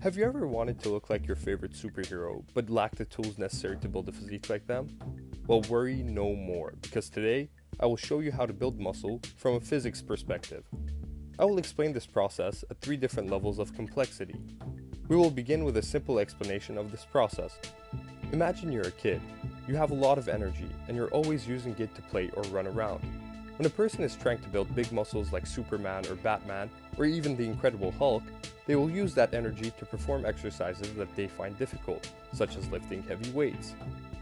Have you ever wanted to look like your favorite superhero, but lack the tools necessary to build a physique like them? Well, worry no more, because today I will show you how to build muscle from a physics perspective. I will explain this process at 3 different levels of complexity. We will begin with a simple explanation of this process. Imagine you're a kid. You have a lot of energy, and you're always using it to play or run around. When a person is trying to build big muscles like Superman or Batman, or even the Incredible Hulk, they will use that energy to perform exercises that they find difficult, such as lifting heavy weights.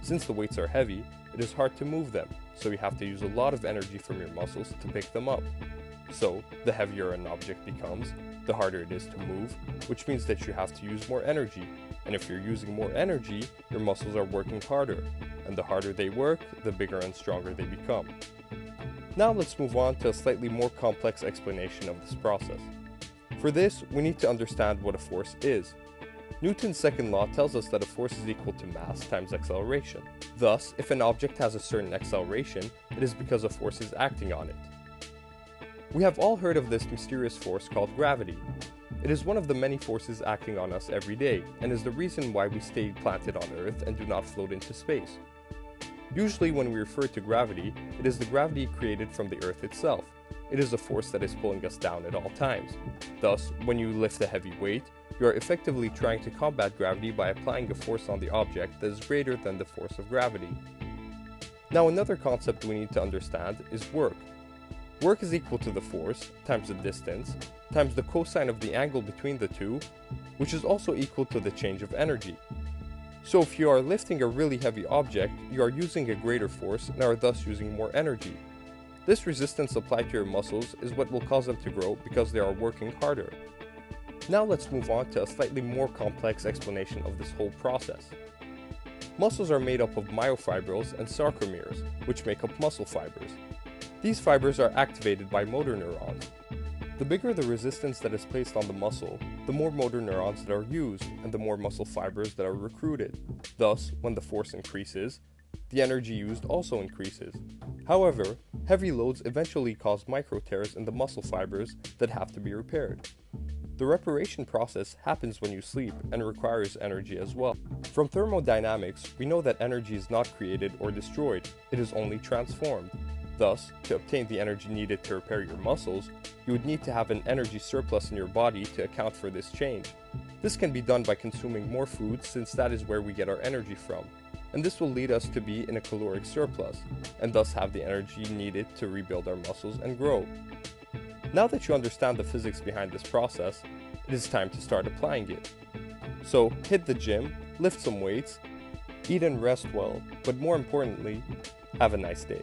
Since the weights are heavy, it is hard to move them, so you have to use a lot of energy from your muscles to pick them up. So, the heavier an object becomes, the harder it is to move, which means that you have to use more energy. And if you're using more energy, your muscles are working harder. And the harder they work, the bigger and stronger they become. Now let's move on to a slightly more complex explanation of this process. For this, we need to understand what a force is. Newton's second law tells us that a force is equal to mass times acceleration. Thus, if an object has a certain acceleration, it is because a force is acting on it. We have all heard of this mysterious force called gravity. It is one of the many forces acting on us every day, and is the reason why we stay planted on Earth and do not float into space. Usually when we refer to gravity, it is the gravity created from the Earth itself. It is a force that is pulling us down at all times. Thus, when you lift a heavy weight, you are effectively trying to combat gravity by applying a force on the object that is greater than the force of gravity. Now another concept we need to understand is work. Work is equal to the force times the distance times the cosine of the angle between the two, which is also equal to the change of energy. So if you are lifting a really heavy object, you are using a greater force and are thus using more energy. This resistance applied to your muscles is what will cause them to grow because they are working harder. Now let's move on to a slightly more complex explanation of this whole process. Muscles are made up of myofibrils and sarcomeres, which make up muscle fibers. These fibers are activated by motor neurons. The bigger the resistance that is placed on the muscle, the more motor neurons that are used and the more muscle fibers that are recruited. Thus, when the force increases, the energy used also increases. However, heavy loads eventually cause micro tears in the muscle fibers that have to be repaired. The reparation process happens when you sleep and requires energy as well. From thermodynamics, we know that energy is not created or destroyed, it is only transformed. Thus, to obtain the energy needed to repair your muscles, you would need to have an energy surplus in your body to account for this change. This can be done by consuming more food, since that is where we get our energy from, and this will lead us to be in a caloric surplus, and thus have the energy needed to rebuild our muscles and grow. Now that you understand the physics behind this process, it is time to start applying it. So hit the gym, lift some weights, eat and rest well, but more importantly, have a nice day.